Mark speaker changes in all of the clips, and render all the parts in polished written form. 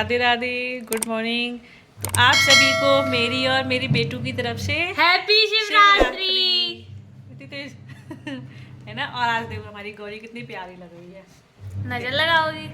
Speaker 1: Radhe Radhe, good morning. तो आप सभी को मेरी और मेरी बेटू की तरफ से
Speaker 2: हैप्पी शिवरात्रि।
Speaker 1: इतनी तेज है ना। और आज देखो हमारी गौरी कितनी प्यारी लग रही है।
Speaker 2: नजर लगाओगी?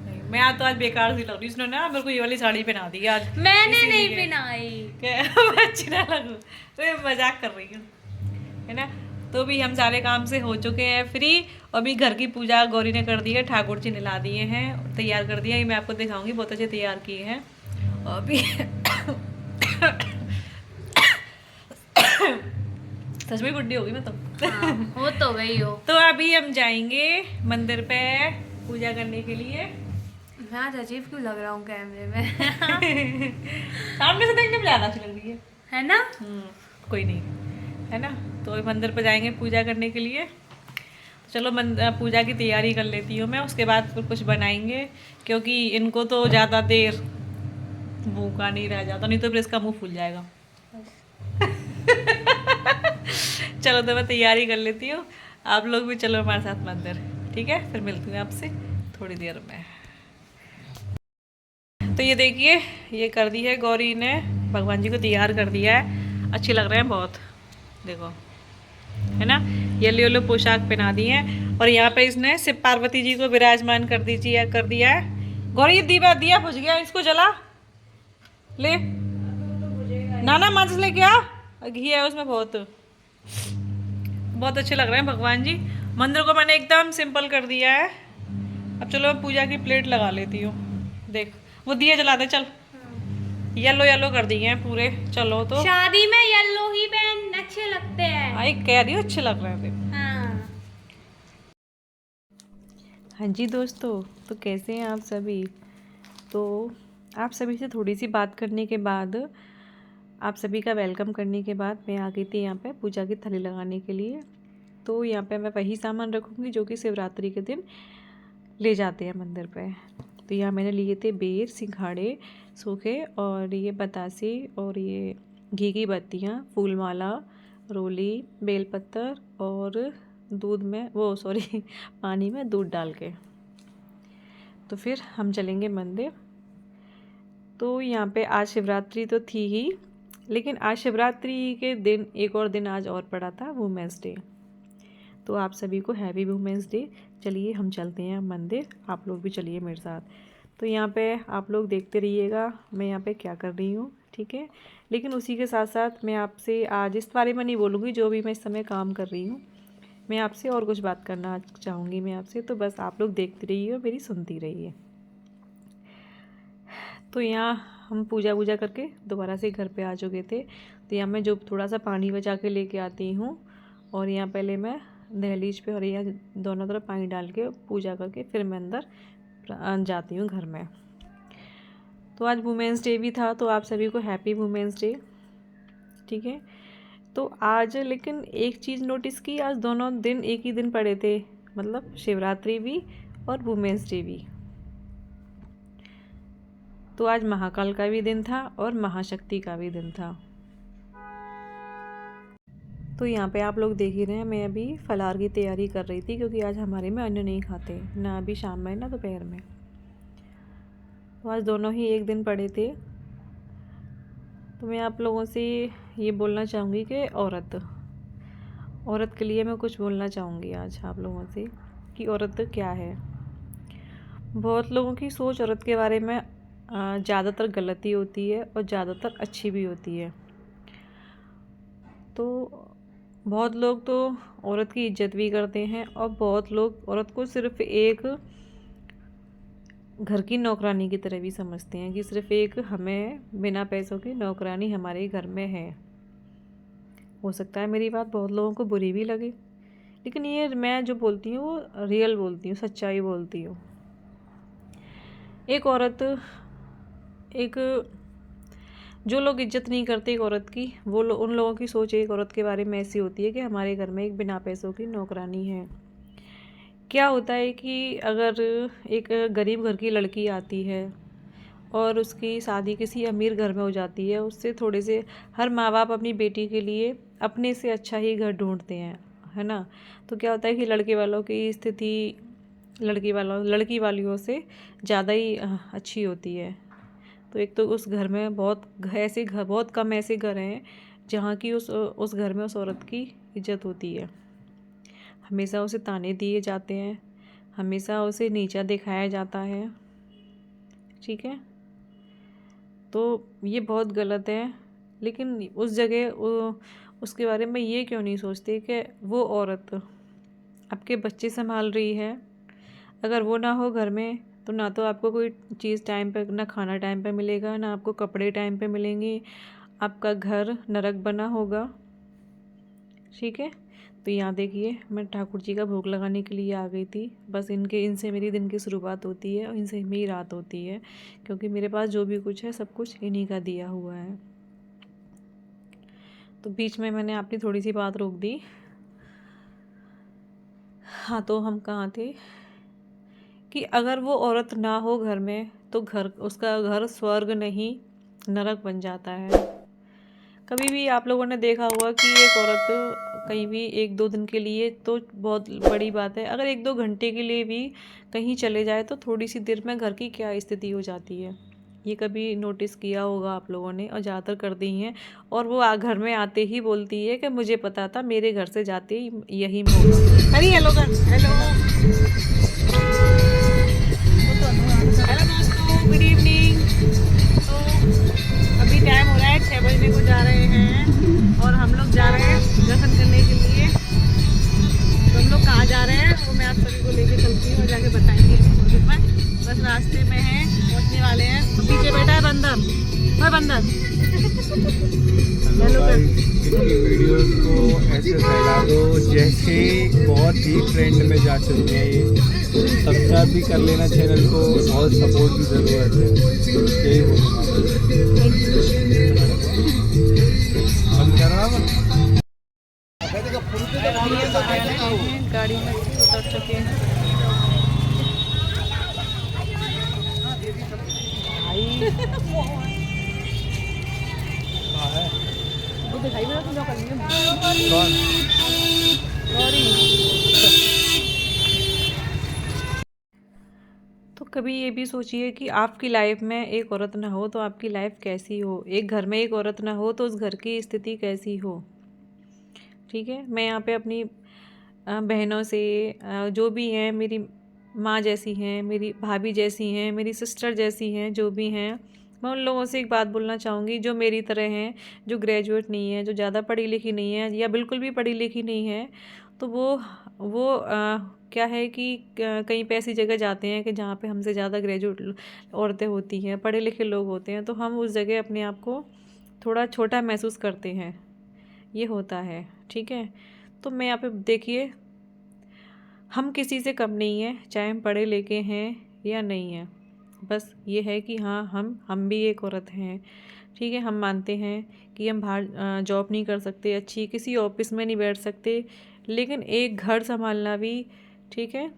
Speaker 1: नहीं, मैं तो आज बेकार सी लग रही हूँ। इसने ना मेरे को ये वाली साड़ी पहना दी आज।
Speaker 2: मैंने नहीं पहनाई।
Speaker 1: मैं अच्छी ना लगूं तो मैं मजाक कर रही हूँ, है ना। तो भी हम सारे काम से हो चुके हैं फ्री। अभी घर की पूजा गौरी ने कर दी है, ठाकुर जी नला दिए हैं, तैयार कर दिया। ये मैं आपको दिखाऊंगी, बहुत अच्छे तैयार किए हैं। अभी सच में बुढ़ी होगी मैं तो।
Speaker 2: हाँ, हो तो गई हो।
Speaker 1: तो अभी हम जाएंगे मंदिर पे पूजा करने के लिए।
Speaker 2: मैं आज अजीब क्यों लग रहा हूँ कैमरे में?
Speaker 1: सामने से देखने में ज्यादा अच्छी लग रही
Speaker 2: है ना?
Speaker 1: कोई नहीं, है ना। तो मंदिर पे जाएंगे पूजा करने के लिए। चलो पूजा की तैयारी कर लेती हूँ मैं, उसके बाद फिर कुछ बनाएंगे, क्योंकि इनको तो ज़्यादा देर भूखा नहीं रह जाता, नहीं तो फिर इसका मुंह फूल जाएगा। चलो तो मैं तैयारी कर लेती हूँ, आप लोग भी चलो हमारे साथ मंदिर, ठीक है। फिर मिलती हूँ आपसे थोड़ी देर में। तो ये देखिए, ये कर दी है गौरी ने, भगवान जी को तैयार कर दिया है। अच्छे लग रहे हैं बहुत, देखो, है ना। येलो येलो पोशाक पहना दी है। और यहाँ पे इसने शिव पार्वती जी को विराजमान कर दिया है। गौरी दिया बुझ गया, इसको जला ले। नाना माचिस लेके आ, घी है उसमें बहुत। बहुत अच्छे लग रहे हैं भगवान जी। मंदिर को मैंने एकदम सिंपल कर दिया है। अब चलो मैं पूजा की प्लेट लगा लेती हूँ। देख वो दिए जला दे, चल। येलो येलो कर दिए हैं पूरे। चलो तो
Speaker 2: शादी में येलो ही पहन अच्छे लगते हैं।
Speaker 1: आई कह रही हूँ अच्छे लग रहे थे।
Speaker 2: हाँ।
Speaker 1: हाँ जी दोस्तों, तो कैसे हैं आप सभी। तो आप सभी से थोड़ी सी बात करने के बाद, आप सभी का वेलकम करने के बाद मैं आ गई थी यहाँ पे पूजा की थाली लगाने के लिए। तो यहाँ पे मैं वही सामान रखूँगी जो कि शिवरात्रि के दिन ले जाते हैं मंदिर पे। तो यहाँ मैंने लिए थे बेर, सिंघाड़े सूखे, और ये बतासे, और ये घी की बत्तियाँ, फूलमाला, रोली, बेलपत्तर, और दूध में पानी में दूध डाल के। तो फिर हम चलेंगे मंदिर। तो यहाँ पे आज शिवरात्रि तो थी ही, लेकिन आज शिवरात्रि के दिन एक और दिन आज और पड़ा था, वुमेंस डे। तो आप सभी को हैप्पी वुमेंस डे। चलिए हम चलते हैं मंदिर, आप लोग भी चलिए मेरे साथ। तो यहाँ पे आप लोग देखते रहिएगा मैं यहाँ पे क्या कर रही हूँ, ठीक है। लेकिन उसी के साथ साथ मैं आपसे आज इस बारे में नहीं बोलूँगी जो भी मैं इस समय काम कर रही हूँ। मैं आपसे और कुछ बात करना चाहूँगी मैं आपसे, तो बस आप लोग देखते रहिए और मेरी सुनती रहिए। तो यहाँ हम पूजा वूजा करके दोबारा से घर पे आ चुके थे। तो यहाँ मैं जो थोड़ा सा पानी बचा के लेके आती हूँ, और यहाँ पहले मैं दहलीज पे और यहाँ दोनों तरफ पानी डाल के पूजा करके फिर मैं अंदर जाती हूँ घर में। तो आज वुमेंस डे भी था, तो आप सभी को हैप्पी वुमेंस डे, ठीक है। तो आज लेकिन एक चीज़ नोटिस की, आज दोनों दिन एक ही दिन पड़े थे, मतलब शिवरात्रि भी और वुमेंस डे भी। तो आज महाकाल का भी दिन था और महाशक्ति का भी दिन था। तो यहाँ पे आप लोग देख ही रहे हैं, मैं अभी फलाहार की तैयारी कर रही थी, क्योंकि आज हमारे में अन्न नहीं खाते, ना अभी शाम में ना दोपहर में। तो आज दोनों ही एक दिन पड़े थे। तो मैं आप लोगों से ये बोलना चाहूँगी कि औरत के लिए मैं कुछ बोलना चाहूँगी आज आप लोगों से, कि औरत क्या है। बहुत लोगों की सोच औरत के बारे में ज़्यादातर गलती होती है और ज़्यादातर अच्छी भी होती है। तो बहुत लोग तो औरत की इज्जत भी करते हैं, और बहुत लोग औरत को सिर्फ एक घर की नौकरानी की तरह भी समझते हैं, कि सिर्फ एक हमें बिना पैसों की नौकरानी हमारे घर में है। हो सकता है मेरी बात बहुत लोगों को बुरी भी लगे, लेकिन ये मैं जो बोलती हूँ वो रियल बोलती हूँ, सच्चाई बोलती हूँ। एक औरत, एक जो लोग इज्जत नहीं करते एक औरत की, उन लोगों की सोच एक औरत के बारे में ऐसी होती है कि हमारे घर में एक बिना पैसों की नौकरानी है। क्या होता है कि अगर एक गरीब घर की लड़की आती है और उसकी शादी किसी अमीर घर में हो जाती है, उससे थोड़े से हर माँ बाप अपनी बेटी के लिए अपने से अच्छा ही घर ढूंढते हैं, है ना। तो क्या होता है कि लड़के वालों की स्थिति लड़की वालियों से ज़्यादा ही अच्छी होती है तो एक तो उस घर में बहुत कम ऐसे घर हैं जहाँ की उस घर में उस औरत की इज्जत होती है। हमेशा उसे ताने दिए जाते हैं, हमेशा उसे नीचा दिखाया जाता है। ठीक है, तो ये बहुत गलत है। लेकिन उस जगह उसके बारे में ये क्यों नहीं सोचते कि वो औरत आपके बच्चे संभाल रही है। अगर वो ना हो घर में तो ना तो आपको कोई चीज़ टाइम पे, ना खाना टाइम पे मिलेगा, ना आपको कपड़े टाइम पे मिलेंगे, आपका घर नरक बना होगा। ठीक है, तो यहाँ देखिए मैं ठाकुर जी का भोग लगाने के लिए आ गई थी। बस इनसे मेरी दिन की शुरुआत होती है और इनसे मेरी रात होती है, क्योंकि मेरे पास जो भी कुछ है सब कुछ इन्हीं का दिया हुआ है। तो बीच में मैंने अपनी थोड़ी सी बात रोक दी। हाँ, तो हम कहाँ थे कि अगर वो औरत ना हो घर में तो उसका घर स्वर्ग नहीं नरक बन जाता है। कभी भी आप लोगों ने देखा होगा कि एक औरत कहीं भी 1-2 दिन के लिए तो बहुत बड़ी बात है, अगर 1-2 घंटे के लिए भी कहीं चले जाए तो थोड़ी सी देर में घर की क्या स्थिति हो जाती है। ये कभी नोटिस किया होगा आप लोगों ने, और ज़्यादातर कर दी हैं। और वो घर में आते ही बोलती है कि मुझे पता था, मेरे घर से जाते ही यही होगा। अरे हेलो दोस्तों, गुड इवनिंग। तो अभी टाइम हो रहा है 6 बजने को जा रहे हैं और हम लोग जा रहे हैं दर्शन करने के लिए। तो हम लोग कहाँ जा रहे हैं वो मैं आप सभी को लेके चलती हूँ और जाके बताएंगे थोड़ी देर में। बस रास्ते में हैं, पहुँचने वाले हैं। तो पीछे बैठा है बंदर, और बंदर
Speaker 3: हेलो गाइस, इनकी वीडियोस को ऐसे फैला दो जैसे बहुत ही ट्रेंड में जा चुके हैं। ये सब्सक्राइब भी कर लेना चैनल को, और सपोर्ट की ज़रूरत है। यही बोलूँगा। बंद करा
Speaker 1: गाड़ी में से उतर चुके हैं। वो दिखाई मेरा तुम कर लिया
Speaker 3: कौन?
Speaker 1: तो कभी ये भी सोचिए कि आपकी लाइफ में एक औरत ना हो तो आपकी लाइफ कैसी हो, एक घर में एक औरत ना हो तो उस घर की स्थिति कैसी हो। ठीक है, मैं यहाँ पे अपनी बहनों से जो भी हैं, मेरी माँ जैसी हैं, मेरी भाभी जैसी हैं, मेरी सिस्टर जैसी हैं, जो भी हैं, मैं उन लोगों से एक बात बोलना चाहूँगी जो मेरी तरह हैं, जो ग्रेजुएट नहीं है, जो ज़्यादा पढ़ी लिखी नहीं है या बिल्कुल भी पढ़ी लिखी नहीं है। तो वो क्या है कि कहीं पे ऐसी जगह जाते हैं कि जहाँ पे हमसे ज़्यादा ग्रेजुएट औरतें होती हैं, पढ़े लिखे लोग होते हैं, तो हम उस जगह अपने आप को थोड़ा छोटा महसूस करते हैं। ये होता है। ठीक है, तो मैं यहाँ पे देखिए, हम किसी से कम नहीं हैं, चाहे हम पढ़े लिखे हैं या नहीं हैं। बस ये है कि हाँ, हम भी एक औरत हैं। ठीक है, हम मानते हैं कि हम बाहर जॉब नहीं कर सकते अच्छी, किसी ऑफिस में नहीं बैठ सकते, लेकिन एक घर संभालना भी, ठीक है,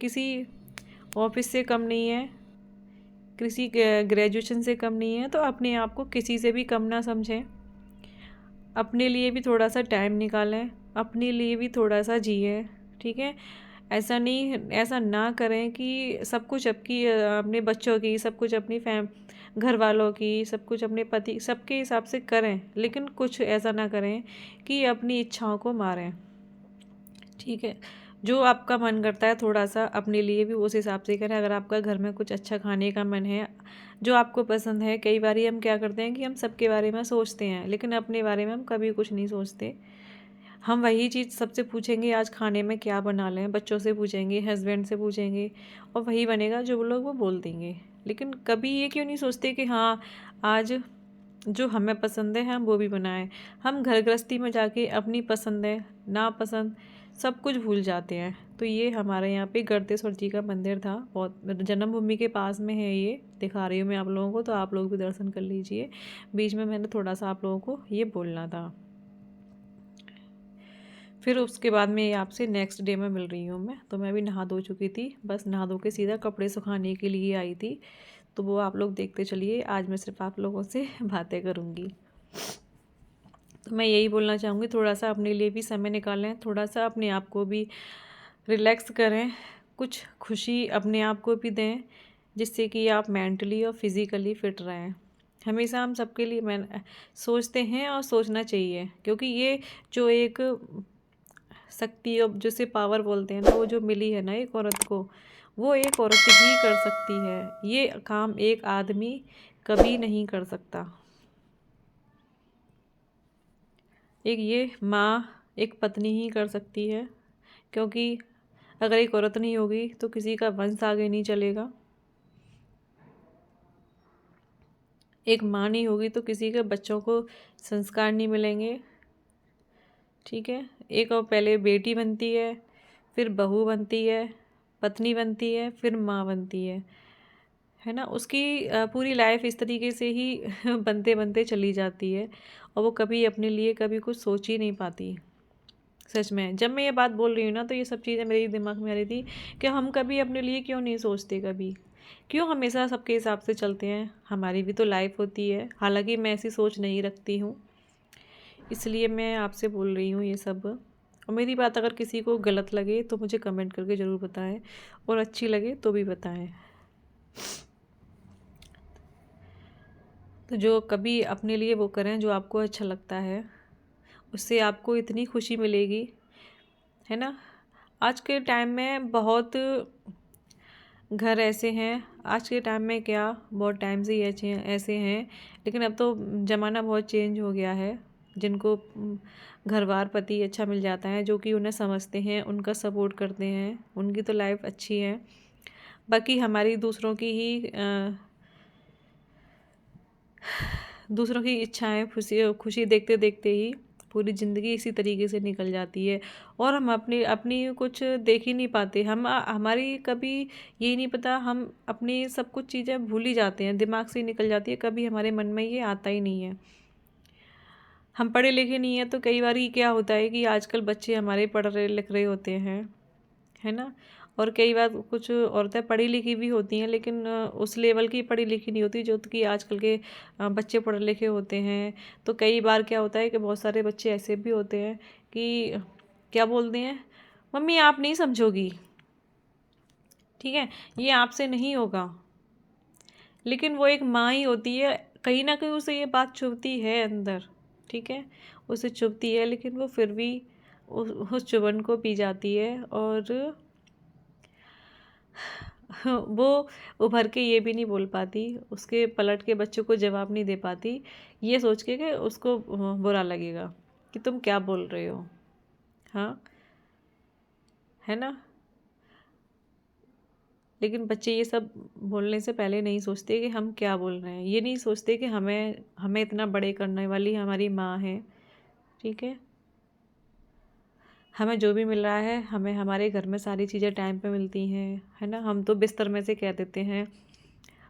Speaker 1: किसी ऑफिस से कम नहीं है, किसी ग्रेजुएशन से कम नहीं है। तो अपने आप को किसी से भी कम ना समझें, अपने लिए भी थोड़ा सा टाइम निकालें, अपने लिए भी थोड़ा सा जिए। ठीक है, ऐसा ना करें कि सब कुछ अपने बच्चों की, सब कुछ अपनी घर वालों की, सब कुछ अपने पति, सबके हिसाब से करें, लेकिन कुछ ऐसा ना करें कि अपनी इच्छाओं को मारें। ठीक है, जो आपका मन करता है थोड़ा सा अपने लिए भी उस हिसाब से करें। अगर आपका घर में कुछ अच्छा खाने का मन है जो आपको पसंद है, कई बार हम क्या करते हैं कि हम सबके बारे में सोचते हैं लेकिन अपने बारे में हम कभी कुछ नहीं सोचते। हम वही चीज़ सबसे पूछेंगे आज खाने में क्या बना लें, बच्चों से पूछेंगे, हस्बैंड से पूछेंगे, और वही बनेगा जो वो लोग वो बोल देंगे। लेकिन कभी ये क्यों नहीं सोचते कि हाँ, आज जो हमें पसंद है हम वो भी बनाएं। हम घर गृहस्थी में जाके अपनी पसंद है नापसंद सब कुछ भूल जाते हैं। तो ये हमारे यहाँ पे गढ़तेश्वर जी का मंदिर था, बहुत जन्मभूमि के पास में है। ये दिखा रही हूँ मैं आप लोगों को, तो आप लोग भी दर्शन कर लीजिए। बीच में मैंने थोड़ा सा आप लोगों को ये बोलना था। फिर उसके बाद में आपसे नेक्स्ट डे में मिल रही हूँ मैं। तो मैं भी नहा धो चुकी थी, बस नहा धो के सीधा कपड़े सुखाने के लिए आई थी। तो वो आप लोग देखते चलिए, आज मैं सिर्फ आप लोगों से बातें करूँगी। तो मैं यही बोलना चाहूँगी, थोड़ा सा अपने लिए भी समय निकालें, थोड़ा सा अपने आप को भी रिलैक्स करें, कुछ खुशी अपने आप को भी दें। जिससे कि आप मेंटली और फिज़िकली फिट रहें। हमेशा हम सबके लिए मैं सोचते हैं और सोचना चाहिए, क्योंकि ये जो एक शक्ति और जिसे पावर बोलते हैं ना, वो जो मिली है ना एक औरत को, वो एक औरत ही कर सकती है। ये काम एक आदमी कभी नहीं कर सकता। एक ये माँ, एक पत्नी ही कर सकती है, क्योंकि अगर एक औरत नहीं होगी तो किसी का वंश आगे नहीं चलेगा। एक माँ नहीं होगी तो किसी के बच्चों को संस्कार नहीं मिलेंगे। ठीक है, एक और पहले बेटी बनती है, फिर बहू बनती है, पत्नी बनती है, फिर माँ बनती है ना। उसकी पूरी लाइफ इस तरीके से ही बनते बनते चली जाती है, और वो कभी अपने लिए कभी कुछ सोच ही नहीं पाती। सच में जब मैं ये बात बोल रही हूँ ना, तो ये सब चीज़ें मेरे दिमाग में आ रही थी कि हम कभी अपने लिए क्यों नहीं सोचते, कभी क्यों हमेशा सबके हिसाब से चलते हैं। हमारी भी तो लाइफ होती है। हालांकि मैं ऐसी सोच नहीं रखती हूँ, इसलिए मैं आपसे बोल रही हूँ ये सब। और मेरी बात अगर किसी को गलत लगे तो मुझे कमेंट करके ज़रूर बताएं, और अच्छी लगे तो भी बताएं। तो जो कभी अपने लिए वो करें जो आपको अच्छा लगता है, उससे आपको इतनी खुशी मिलेगी, है ना। आज के टाइम में बहुत घर ऐसे हैं, आज के टाइम में क्या बहुत टाइम से ही ऐसे हैं, लेकिन अब तो ज़माना बहुत चेंज हो गया है। जिनको घरवार पति अच्छा मिल जाता है, जो कि उन्हें समझते हैं, उनका सपोर्ट करते हैं, उनकी तो लाइफ अच्छी है। बाकी हमारी दूसरों की इच्छाएं खुशी देखते देखते ही पूरी ज़िंदगी इसी तरीके से निकल जाती है, और हम अपनी अपनी कुछ देख ही नहीं पाते। हमारी कभी यही नहीं पता, हम अपनी सब कुछ चीज़ें भूल ही जाते हैं, दिमाग से ही निकल जाती है, कभी हमारे मन में ये आता ही नहीं है। हम पढ़े लिखे नहीं हैं, तो कई बार क्या होता है कि आजकल बच्चे हमारे पढ़ रहे लिख रहे होते हैं, है ना। और कई बार कुछ औरतें पढ़ी लिखी भी होती हैं, लेकिन उस लेवल की पढ़ी लिखी नहीं होती जो कि आजकल के बच्चे पढ़े लिखे होते हैं। तो कई बार क्या होता है कि बहुत सारे बच्चे ऐसे भी होते हैं कि क्या बोलते हैं, मम्मी आप नहीं समझोगी, ठीक है, ये आपसे नहीं होगा। लेकिन वो एक माँ ही होती है, कहीं ना कहीं उसे ये बात चुभती है अंदर, ठीक है, उसे चुभती है, लेकिन वो फिर भी उस चुभन को पी जाती है, और वो उभर के ये भी नहीं बोल पाती, उसके पलट के बच्चों को जवाब नहीं दे पाती, ये सोच के कि उसको बुरा लगेगा कि तुम क्या बोल रहे हो, हाँ, है ना। लेकिन बच्चे ये सब बोलने से पहले नहीं सोचते कि हम क्या बोल रहे हैं, ये नहीं सोचते कि हमें हमें इतना बड़े करने वाली हमारी माँ है, ठीक है। हमें जो भी मिल रहा है, हमें हमारे घर में सारी चीज़ें टाइम पे मिलती हैं, है ना। हम तो बिस्तर में से कह देते हैं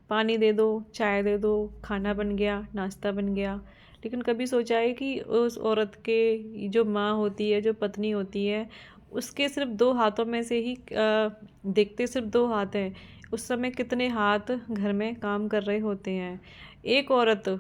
Speaker 1: पानी दे दो, चाय दे दो, खाना बन गया, नाश्ता बन गया। लेकिन कभी सोचा है कि उस औरत के जो माँ होती है, जो पत्नी होती है, उसके सिर्फ 2 हाथों में से ही देखते सिर्फ 2 हाथ हैं, उस समय कितने हाथ घर में काम कर रहे होते हैं। एक औरत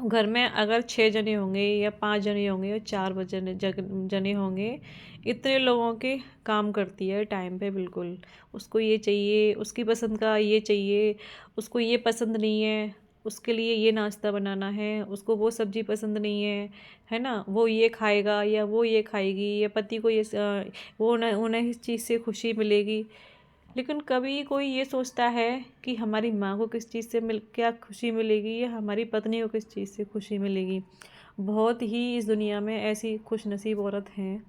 Speaker 1: घर में अगर 6 जने होंगे या 5 जने होंगे या 4 जने होंगे, इतने लोगों के काम करती है टाइम पे बिल्कुल। उसको ये चाहिए, उसकी पसंद का ये चाहिए, उसको ये पसंद नहीं है, उसके लिए ये नाश्ता बनाना है, उसको वो सब्ज़ी पसंद नहीं है ना, वो ये खाएगा या वो ये खाएगी, या पति को ये वो उन्हें इस चीज़ से खुशी मिलेगी। लेकिन कभी कोई ये सोचता है कि हमारी माँ को किस चीज़ से क्या खुशी मिलेगी, या हमारी पत्नी को किस चीज़ से खुशी मिलेगी। बहुत ही इस दुनिया में ऐसी खुशनसीब औरत हैं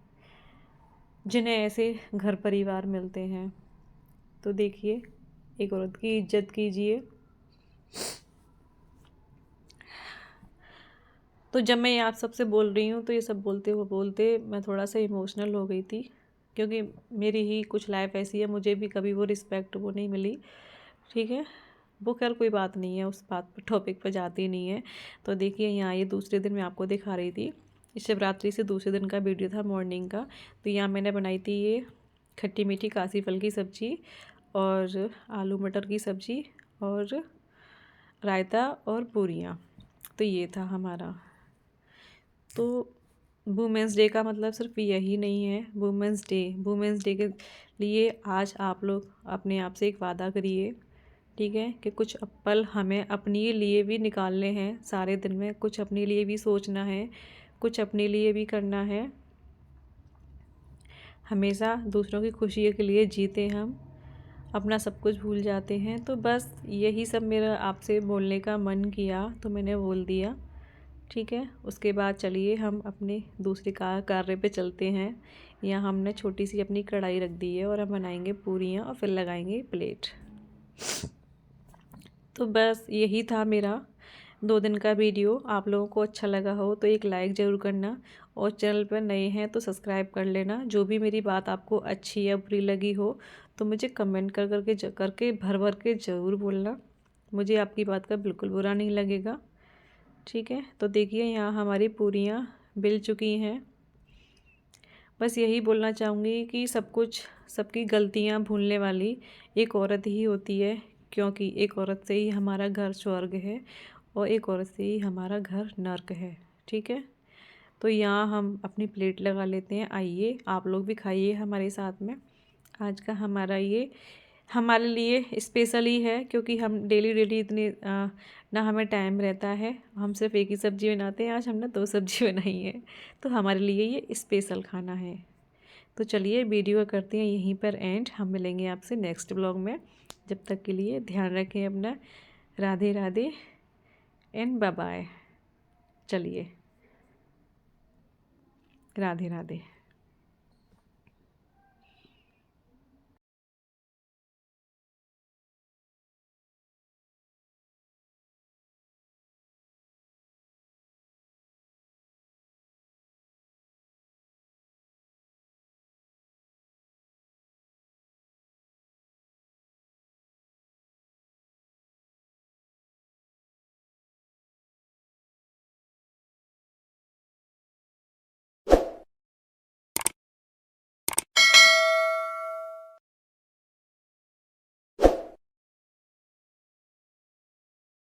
Speaker 1: जिन्हें ऐसे घर परिवार मिलते हैं। तो देखिए, एक औरत की इज्जत कीजिए। तो जब मैं ये आप सबसे बोल रही हूँ, तो ये सब बोलते मैं थोड़ा सा इमोशनल हो गई थी, क्योंकि मेरी ही कुछ लाइफ ऐसी है, मुझे भी कभी वो रिस्पेक्ट वो नहीं मिली, ठीक है। वो खैर कोई बात नहीं है, उस बात पर टॉपिक पर जाती नहीं है। तो देखिए, यहाँ ये दूसरे दिन मैं आपको दिखा रही थी, शिवरात्रि से दूसरे दिन का वीडियो था, मॉर्निंग का। तो यहाँ मैंने बनाई थी ये खट्टी मीठी कासी फल की सब्ज़ी, और आलू मटर की सब्ज़ी, और रायता और पूरियाँ। तो ये था हमारा। तो वुमेंस डे का मतलब सिर्फ यही नहीं है। वुमेंस डे के लिए आज आप लोग अपने आप से एक वादा करिए ठीक है, कि कुछ पल हमें अपने लिए भी निकालने हैं सारे दिन में, कुछ अपने लिए भी सोचना है, कुछ अपने लिए भी करना है। हमेशा दूसरों की खुशी के लिए जीते हम, अपना सब कुछ भूल जाते हैं। तो बस यही सब मेरा आपसे बोलने का मन किया तो मैंने बोल दिया, ठीक है। उसके बाद चलिए हम अपने दूसरे कार्य पे चलते हैं। यहाँ हमने छोटी सी अपनी कढ़ाई रख दी है और हम बनाएंगे पूरियाँ और फिर लगाएंगे प्लेट। तो बस यही था मेरा 2 दिन का वीडियो। आप लोगों को अच्छा लगा हो तो एक लाइक ज़रूर करना, और चैनल पर नए हैं तो सब्सक्राइब कर लेना। जो भी मेरी बात आपको अच्छी या बुरी लगी हो तो मुझे कमेंट करके भर भर के ज़रूर बोलना, मुझे आपकी बात का बिल्कुल बुरा नहीं लगेगा, ठीक है। तो देखिए यहाँ हमारी पूरियाँ बिल चुकी हैं। बस यही बोलना चाहूँगी कि सब कुछ, सबकी गलतियाँ भूलने वाली एक औरत ही होती है, क्योंकि एक औरत से ही हमारा घर स्वर्ग है और एक औरत से ही हमारा घर नर्क है, ठीक है। तो यहाँ हम अपनी प्लेट लगा लेते हैं। आइए आप लोग भी खाइए हमारे साथ में। आज का हमारा ये हमारे लिए स्पेशल ही है, क्योंकि हम डेली इतने ना हमें टाइम रहता है, हम सिर्फ एक ही सब्ज़ी बनाते हैं। आज हमने 2 सब्ज़ी बनाई है, तो हमारे लिए ये स्पेशल खाना है। तो चलिए वीडियो करते हैं यहीं पर एंड। हम मिलेंगे आपसे नेक्स्ट ब्लॉग में। जब तक के लिए ध्यान रखें अपना। Radhe Radhe and bye bye. चलिए, राधे राधे।